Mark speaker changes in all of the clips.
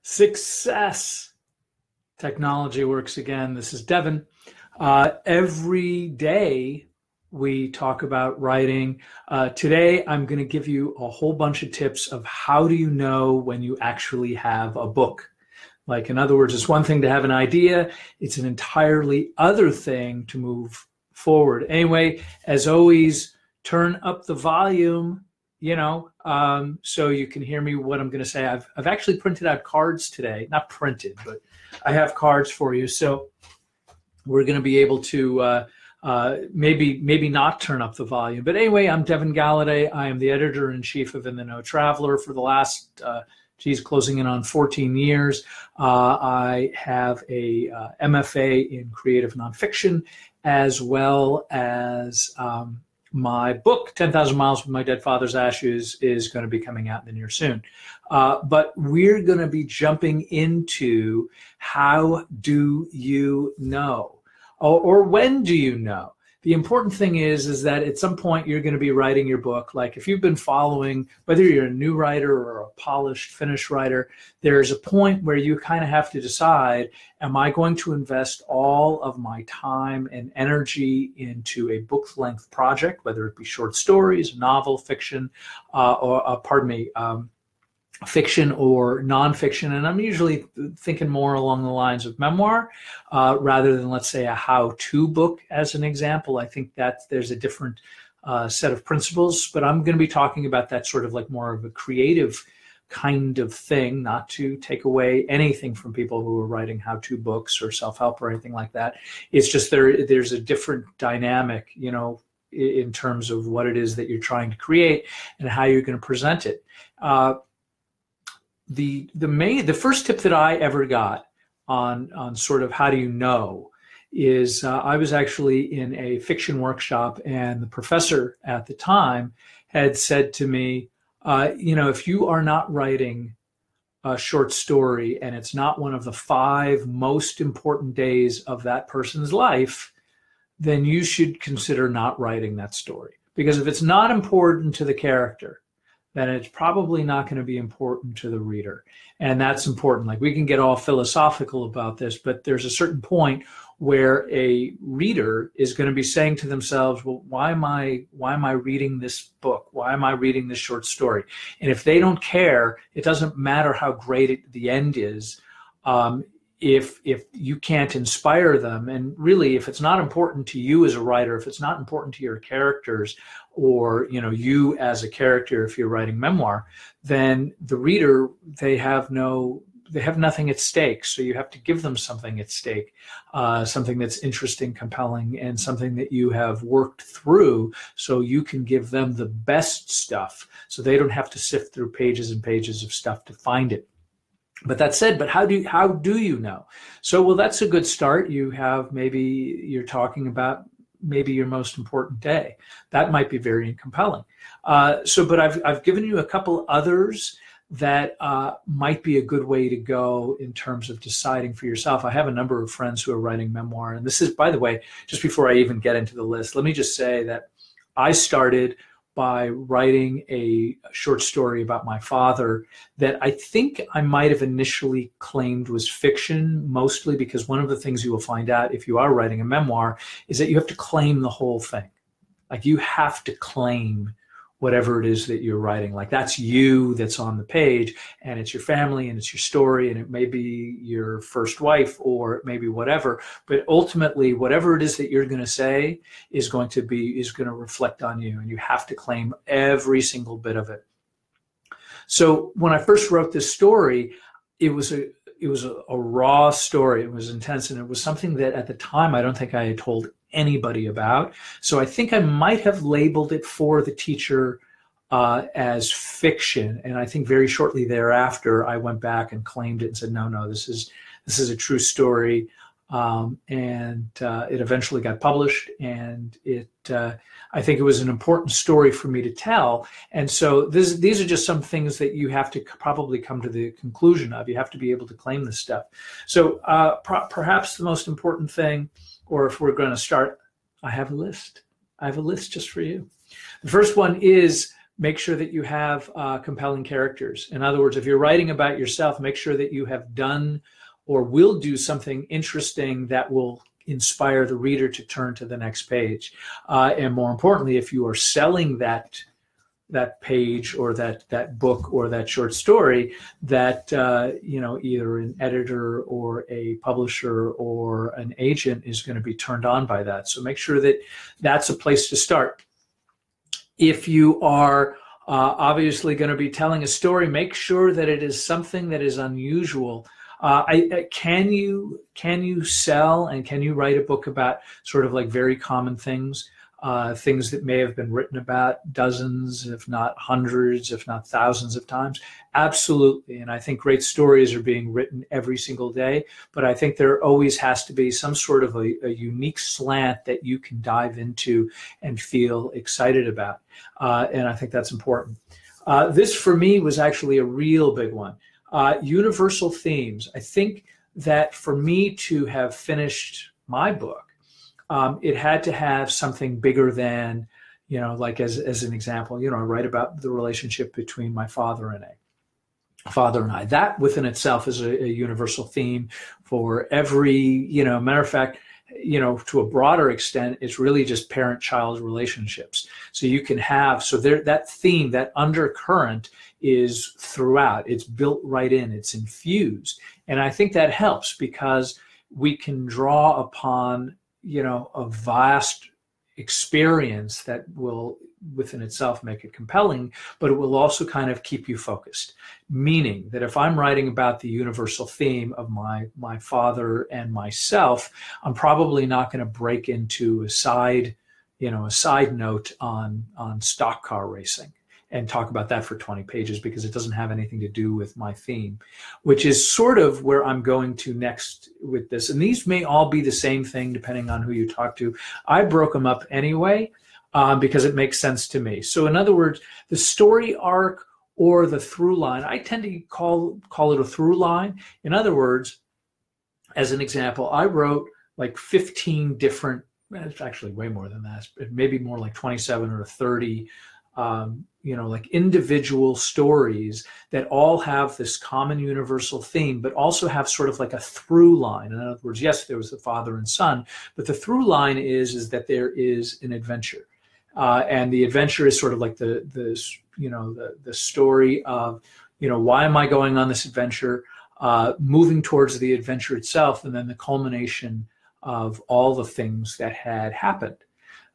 Speaker 1: Success. Technology works again. This is Devin. Every day we talk about writing. Today I'm going to give you a whole bunch of tips of how do you know when you actually have a book. Like, in other words, it's one thing to have an idea. It's an entirely other thing to move forward. Anyway, as always, turn up the volume, so you can hear me what I'm going to say. I've actually printed out cards today, not printed, but I have cards for you. So we're going to be able to maybe not turn up the volume. But anyway, I'm Devin Galaudet. I am the editor-in-chief of In the Know Traveler for the last, closing in on 14 years. I have a MFA in creative nonfiction, as well as my book, 10,000 Miles with My Dead Father's Ashes, is going to be coming out in the near soon. But we're going to be jumping into how do you know? Or when do you know? The important thing is that at some point you're going to be writing your book. Like, if you've been following, whether you're a new writer or a polished, finished writer, there's a point where you kind of have to decide, am I going to invest all of my time and energy into a book-length project, whether it be short stories, novel, fiction, fiction or nonfiction, and I'm usually thinking more along the lines of memoir rather than, let's say, a how-to book as an example. I think that there's a different set of principles, but I'm going to be talking about that sort of like more of a creative kind of thing, not to take away anything from people who are writing how-to books or self-help or anything like that. It's just there's a different dynamic, in terms of what it is that you're trying to create and how you're going to present it. The first tip that I ever got on sort of how do you know is I was actually in a fiction workshop, and the professor at the time had said to me, if you are not writing a short story and it's not one of the 5 most important days of that person's life, then you should consider not writing that story. Because if it's not important to the character, then it's probably not going to be important to the reader. And that's important. Like, we can get all philosophical about this, but there's a certain point where a reader is going to be saying to themselves, well, why am I reading this book? Why am I reading this short story? And if they don't care, it doesn't matter how great the end is. If you can't inspire them, and really, if it's not important to you as a writer, if it's not important to your characters, or you as a character, if you're writing memoir, then the reader, they have nothing at stake. So you have to give them something at stake, something that's interesting, compelling, and something that you have worked through, so you can give them the best stuff, so they don't have to sift through pages and pages of stuff to find it. But that said, how do you know? So, well, that's a good start. You have, maybe you're talking about maybe your most important day. That might be very compelling. But I've given you a couple others that might be a good way to go in terms of deciding for yourself. I have a number of friends who are writing memoir, and this is, by the way, just before I even get into the list, let me just say that I started by writing a short story about my father that I think I might have initially claimed was fiction, mostly because one of the things you will find out if you are writing a memoir is that you have to claim the whole thing. Like, you have to claim whatever it is that you're writing. Like, that's you that's on the page, and it's your family, and it's your story, and it may be your first wife, or it may be whatever. But ultimately, whatever it is that you're going to say is going to reflect on you, and you have to claim every single bit of it. So when I first wrote this story, it was a raw story. It was intense, and it was something that at the time I don't think I had told anybody about. So I think I might have labeled it for the teacher as fiction. And I think very shortly thereafter, I went back and claimed it and said, no, this is a true story. And it eventually got published, and I think it was an important story for me to tell. And so these are just some things that you have to probably come to the conclusion of. You have to be able to claim this stuff. So perhaps the most important thing, or if we're going to start, I have a list. I have a list just for you. The first one is make sure that you have compelling characters. In other words, if you're writing about yourself, make sure that you have done or will do something interesting that will inspire the reader to turn to the next page. And more importantly, if you are selling that page or that book or that short story, that either an editor or a publisher or an agent is going to be turned on by that. So make sure that that's a place to start. If you are obviously going to be telling a story, make sure that it is something that is unusual. Can you sell and can you write a book about sort of like very common things, things that may have been written about dozens, if not hundreds, if not thousands of times? Absolutely. And I think great stories are being written every single day, but I think there always has to be some sort of a unique slant that you can dive into and feel excited about. And I think that's important. This for me was actually a real big one. Universal themes. I think that for me to have finished my book, it had to have something bigger than, like as an example, I write about the relationship between my father and I. That within itself is a universal theme for every, matter of fact, to a broader extent, it's really just parent-child relationships. So you can have, that theme, that undercurrent is throughout. It's built right in, it's infused. And I think that helps because we can draw upon, a vast experience that will within itself make it compelling, but it will also kind of keep you focused. Meaning that if I'm writing about the universal theme of my father and myself, I'm probably not going to break into a side note on stock car racing and talk about that for 20 pages because it doesn't have anything to do with my theme, which is sort of where I'm going to next with this. And these may all be the same thing depending on who you talk to. I broke them up anyway because it makes sense to me. So in other words, the story arc or the through line, I tend to call it a through line. In other words, as an example, I wrote like 15 different, it's actually way more than that, maybe more like 27 or 30 like individual stories that all have this common universal theme, but also have sort of like a through line. In other words, yes, there was the father and son, but the through line is that there is an adventure. And the adventure is sort of like the story of, why am I going on this adventure, moving towards the adventure itself, and then the culmination of all the things that had happened.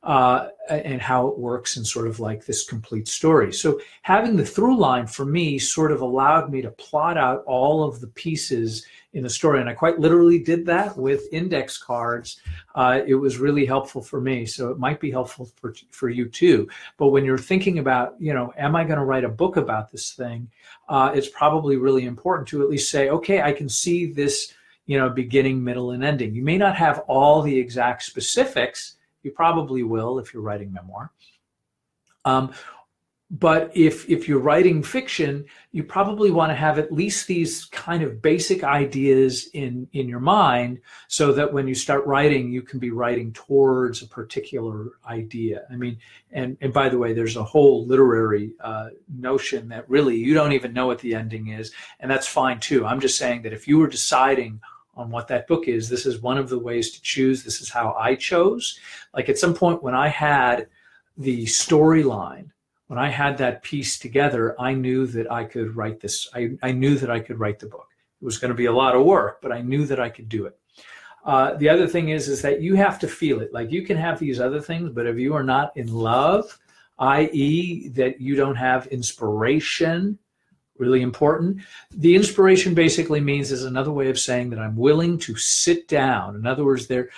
Speaker 1: And how it works in sort of like this complete story. So having the through line for me sort of allowed me to plot out all of the pieces in the story. And I quite literally did that with index cards. It was really helpful for me. So it might be helpful for you too. But when you're thinking about, am I going to write a book about this thing? It's probably really important to at least say, okay, I can see this, beginning, middle, and ending. You may not have all the exact specifics. You probably will if you're writing memoir. But if you're writing fiction, you probably want to have at least these kind of basic ideas in your mind so that when you start writing, you can be writing towards a particular idea. I mean, and by the way, there's a whole literary notion that really you don't even know what the ending is, and that's fine too. I'm just saying that if you were deciding on what that book is, this is one of the ways to choose. This is how I chose. Like at some point when I had the storyline, when I had that piece together, I knew that I could write this. I knew that I could write the book. It was going to be a lot of work, but I knew that I could do it. The other thing is that you have to feel it. Like you can have these other things, but if you are not in love, i.e. that you don't have inspiration, really important. The inspiration basically means is another way of saying that I'm willing to sit down. In other words, there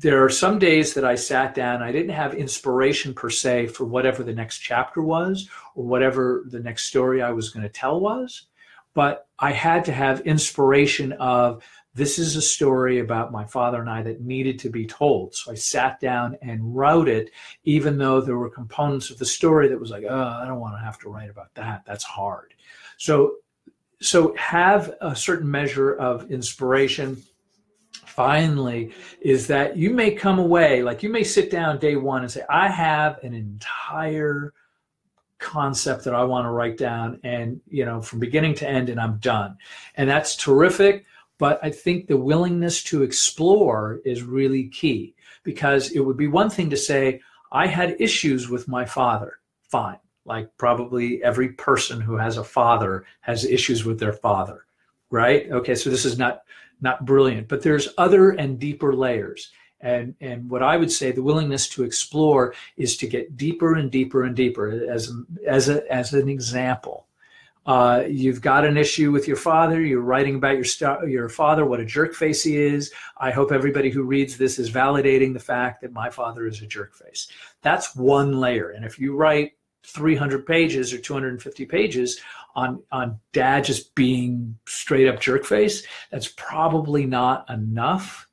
Speaker 1: are some days that I sat down, I didn't have inspiration per se for whatever the next chapter was or whatever the next story I was going to tell was, but I had to have inspiration of this is a story about my father and I that needed to be told. So I sat down and wrote it, even though there were components of the story that was like, oh, I don't want to have to write about that. That's hard. So have a certain measure of inspiration. Finally, is that you may come away, like you may sit down day one and say, I have an entire concept that I want to write down, and, from beginning to end, and I'm done. And that's terrific. But I think the willingness to explore is really key, because it would be one thing to say, I had issues with my father. Fine. Like probably every person who has a father has issues with their father, right? Okay, so this is not brilliant, but there's other and deeper layers. And what I would say, the willingness to explore is to get deeper and deeper and deeper. As an example, you've got an issue with your father. You're writing about your father, what a jerk face he is. I hope everybody who reads this is validating the fact that my father is a jerk face. That's one layer. And if you write 300 pages or 250 pages on dad just being straight up jerk face, that's probably not enough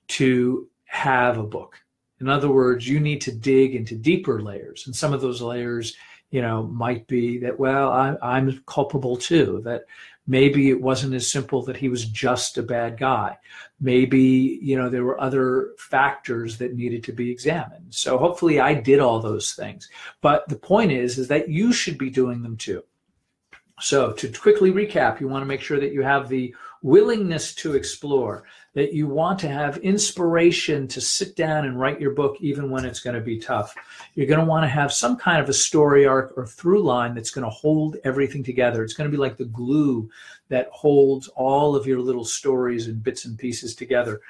Speaker 1: to have a book. In other words, you need to dig into deeper layers. And some of those layers, might be that, well, I'm culpable too, that maybe it wasn't as simple that he was just a bad guy. Maybe, there were other factors that needed to be examined. So hopefully I did all those things. But the point is that you should be doing them too. So to quickly recap, you want to make sure that you have the willingness to explore, that you want to have inspiration to sit down and write your book even when it's going to be tough. You're going to want to have some kind of a story arc or through line that's going to hold everything together. It's going to be like the glue that holds all of your little stories and bits and pieces together.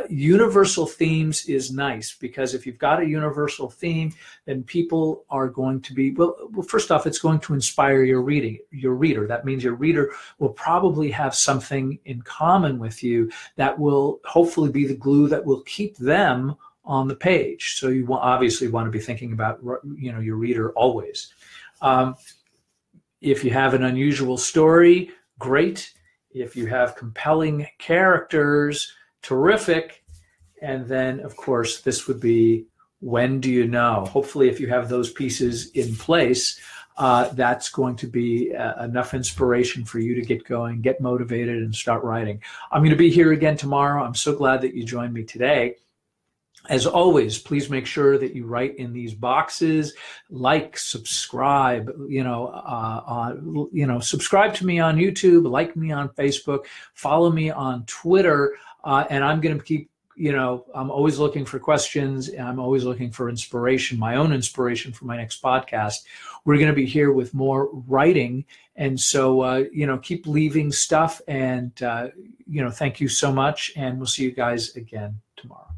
Speaker 1: Universal themes is nice, because if you've got a universal theme, then people are going to be, well, first off, it's going to inspire your reader. That means your reader will probably have something in common with you that will hopefully be the glue that will keep them on the page. So you obviously want to be thinking about, your reader always. If you have an unusual story, great. If you have compelling characters, terrific. And then, of course, this would be, when do you know? Hopefully, if you have those pieces in place, that's going to be enough inspiration for you to get going, get motivated, and start writing. I'm going to be here again tomorrow. I'm so glad that you joined me today. As always, please make sure that you write in these boxes, like, subscribe, subscribe to me on YouTube, like me on Facebook, follow me on Twitter, and I'm going to keep, I'm always looking for questions, and I'm always looking for inspiration, my own inspiration for my next podcast. We're going to be here with more writing, and so, keep leaving stuff, and, thank you so much, and we'll see you guys again tomorrow.